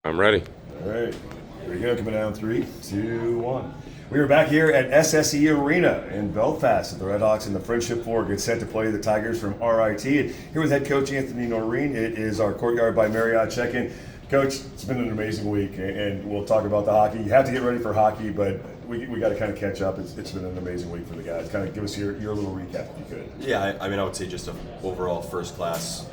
I'm ready. All right, here we go. Coming down 3, 2, 1. We are back here at SSE Arena in Belfast at the Red Hawks and the Friendship Four get set to play the Tigers from RIT. And here with head coach Anthony Noreen. It is our Courtyard by Marriott check-in. Coach, it's been an amazing week, and we'll talk about the hockey. You have to get ready for hockey, but we got to kind of catch up. It's been an amazing week for the guys. Kind of give us your little recap if you could. Yeah, I mean, I would say just an overall first-class,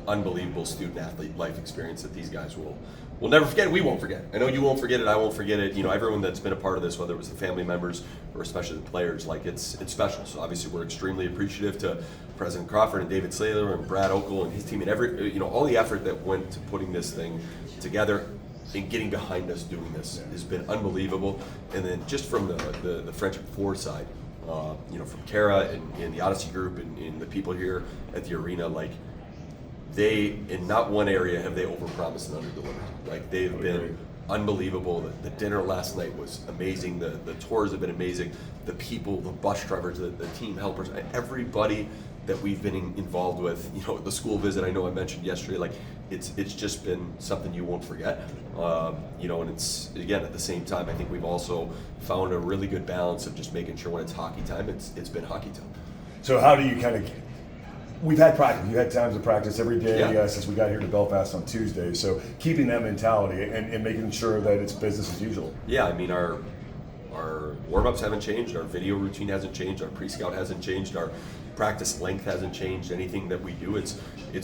unbelievable student-athlete life experience that these guys will never forget. We won't forget. I know you won't forget it. I won't forget it. You know, everyone that's been a part of this, whether it was the family members or especially the players, like it's special. So obviously we're extremely appreciative to President Crawford and David Slater and Brad Okel and his team and all the effort that went to putting this thing together and getting behind us doing this has been unbelievable. And then just from the Friendship Four side, from Kara and the Odyssey Group and the people here at the arena, like, they, in not one area have they overpromised and underdelivered. Like, they've been unbelievable. The dinner last night was amazing. The tours have been amazing. The people, the bus drivers, the team helpers, everybody that we've been involved with. The school visit I know I mentioned yesterday. Like, it's just been something you won't forget. And it's, again, at the same time, I think we've also found a really good balance of just making sure when it's hockey time, it's been hockey time. So how do you kind of? We've had practice. You had times of practice every day since we got here to Belfast on Tuesday. So keeping that mentality and making sure that it's business as usual. Yeah, I mean, our warm-ups haven't changed. Our video routine hasn't changed. Our pre-scout hasn't changed. Our practice length hasn't changed. Anything that we do, it's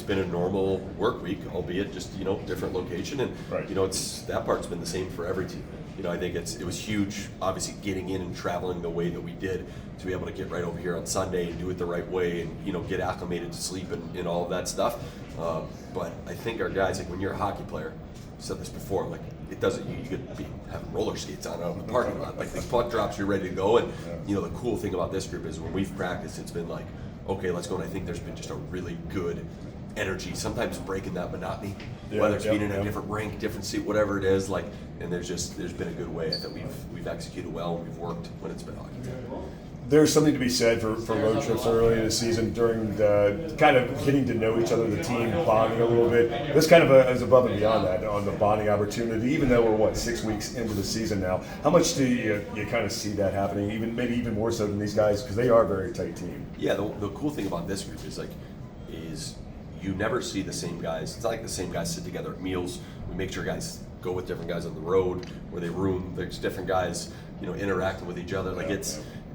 been a normal work week, albeit just different location. And right. It's that part's been the same for every team. I think it was huge, obviously, getting in and traveling the way that we did to be able to get right over here on Sunday and do it the right way and get acclimated to sleep and all of that stuff. But I think our guys, like, when you're a hockey player, I've said this before, like, it doesn't, you could be having roller skates on out in the parking lot. Like, the puck drops, you're ready to go. And the cool thing about this group is when we've practiced, it's been like, okay, let's go. And I think there's been just a really good energy, sometimes breaking that monotony, whether it's being in a different rink, different seat, whatever it is, like, and there's been a good way that we've executed well and we've worked when it's been hockey. There's something to be said for road trips early in the season during the kind of getting to know each other, the team bonding a little bit. This kind of is above and beyond that on the bonding opportunity, even though we're 6 weeks into the season now. How much do you kind of see that happening, maybe even more so than these guys, because they are a very tight team? Yeah, the cool thing about this group is you never see the same guys. It's not like the same guys sit together at meals. We make sure guys go with different guys on the road where they room. There's different guys, interacting with each other. Like,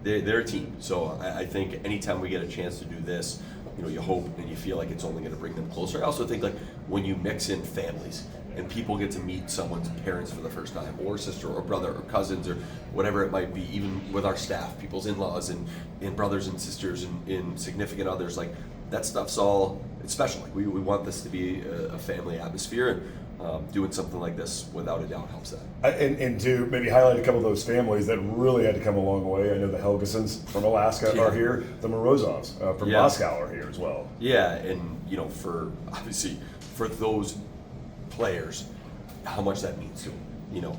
they're a team. So I think anytime we get a chance to do this, you hope and you feel like it's only going to bring them closer. I also think, like, when you mix in families and people get to meet someone's parents for the first time, or sister or brother or cousins or whatever it might be, even with our staff, people's in-laws and brothers and sisters and significant others, like, that stuff's it's special. Like, we want this to be a family atmosphere, and doing something like this without a doubt helps that. And to maybe highlight a couple of those families that really had to come a long way. I know the Helgesons from Alaska are here. The Morozovs from Moscow are here as well. Yeah, and for those players, how much that means to them.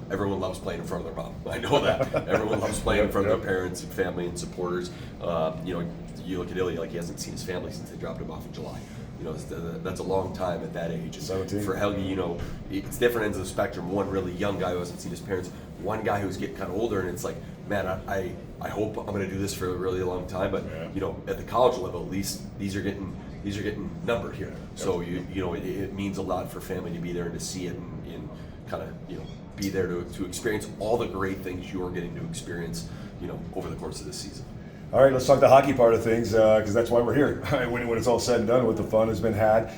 Everyone loves playing in front of their mom. I know that. Everyone loves playing in front of their parents and family and supporters. You look at Ilya, like, he hasn't seen his family since they dropped him off in July. That's a long time at that age. And 17. For Helgi, it's different ends of the spectrum. One really young guy who hasn't seen his parents. One guy who's getting kind of older, and it's like, man, I hope I'm going to do this for a really long time. But at the college level, at least these are getting numbered here. So it means a lot for family to be there and to see it and kind of be there to experience all the great things you're getting to experience over the course of this season. All right, let's talk the hockey part of things, because that's why we're here. when it's all said and done, what the fun has been had.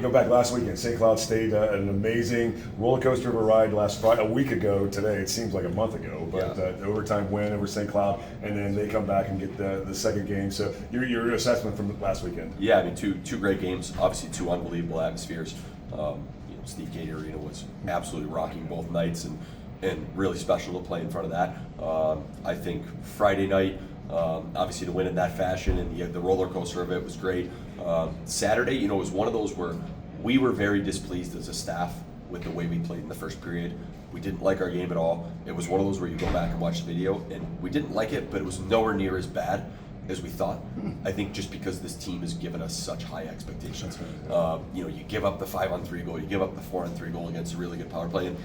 Go back last weekend, St. Cloud State, an amazing roller coaster of a ride last Friday, a week ago today. It seems like a month ago, but overtime win over St. Cloud, and then they come back and get the second game. So your assessment from last weekend? Yeah, I mean, two great games, obviously two unbelievable atmospheres. Steve Gate Arena was absolutely rocking both nights, and really special to play in front of that. I think Friday night, obviously to win in that fashion, and the roller coaster of it was great. Saturday, was one of those where we were very displeased as a staff with the way we played in the first period. We didn't like our game at all. It was one of those where you go back and watch the video, and we didn't like it, but it was nowhere near as bad as we thought. I think just because this team has given us such high expectations. You give up the 5-on-3 goal, you give up the 4-on-3 goal against a really good power play, and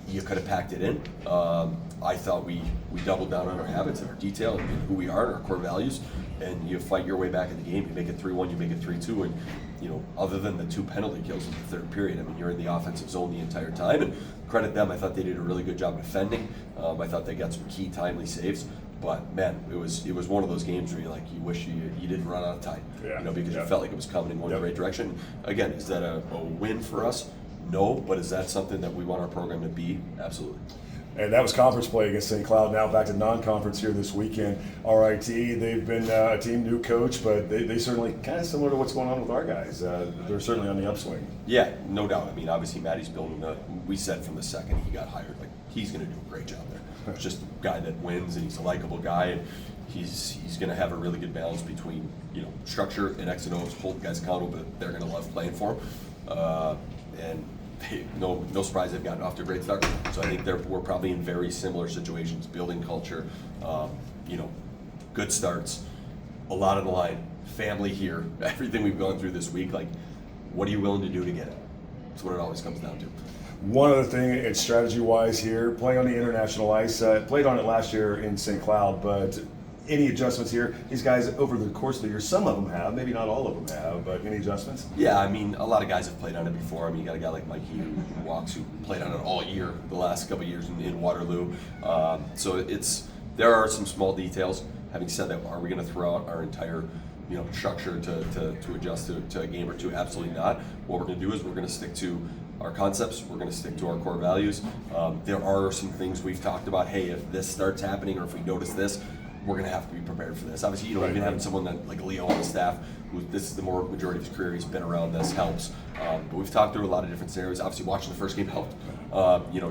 you could have packed it in. I thought we doubled down on our habits and our detail and who we are and our core values, and you fight your way back in the game. You make it 3-1, you make it 3-2, and other than the 2 penalty kills in the third period, I mean, you're in the offensive zone the entire time. And credit them, I thought they did a really good job defending. I thought they got some key timely saves. But man, it was one of those games where you wish you didn't run out of time, because you felt like it was coming and going the right direction. Again, is that a win for us? No, but is that something that we want our program to be? Absolutely. And that was conference play against St. Cloud. Now back to non-conference here this weekend. RIT, they've been a team, new coach, but they certainly kind of similar to what's going on with our guys. They're certainly on the upswing. Yeah, no doubt. I mean, obviously Matty's building we said from the second he got hired, he's going to do a great job there. Just a guy that wins, and he's a likable guy, and he's going to have a really good balance between structure and X and O's, hold guys accountable, but they're going to love playing for him. And no surprise they've gotten off to a great start. So I think we're probably in very similar situations, building culture, good starts, a lot on the line, family here, everything we've gone through this week. What are you willing to do to get it? That's what it always comes down to. One other thing, and strategy-wise here, playing on the international ice, played on it last year in St. Cloud, but any adjustments here? These guys over the course of the year, some of them have, maybe not all of them have, but any adjustments? Yeah, I mean, a lot of guys have played on it before. I mean, you got a guy like Mikey who played on it all year, the last couple of years in Waterloo. So there are some small details. Having said that, are we going to throw out our entire structure to adjust to a game or two? Absolutely not. What we're going to do is we're going to stick to our concepts. We're going to stick to our core values. There are some things we've talked about. Hey, if this starts happening, or if we notice this, we're going to have to be prepared for this. Obviously, even having someone like Leo on the staff, who this is the majority of his career, he's been around this, helps. But we've talked through a lot of different scenarios. Obviously, watching the first game helped,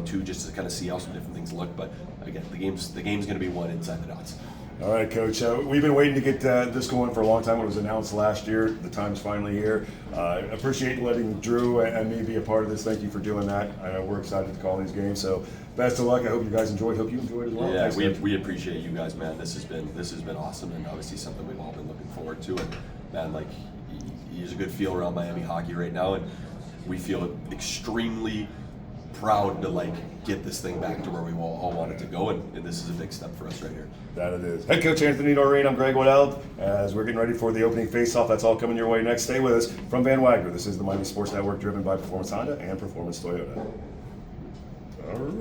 too, just to kind of see how some different things look. But again, the game's going to be won inside the dots. All right, Coach. We've been waiting to get this going for a long time. It was announced last year. The time's finally here. Appreciate letting Drew and me be a part of this. Thank you for doing that. We're excited to call these games. So best of luck. I hope you guys enjoyed. Hope you enjoyed as well. Yeah, Thanks, we appreciate you guys, man. This has been awesome, and obviously something we've all been looking forward to. And man, there's a good feel around Miami hockey right now, and we feel extremely proud to get this thing back to where we all want it to go, and this is a big step for us right here. That it is. Head coach Anthony Noreen, I'm Greg Waddell. As we're getting ready for the opening face-off, that's all coming your way next. Stay with us from Van Wagner. This is the Miami Sports Network, driven by Performance Honda and Performance Toyota. All right.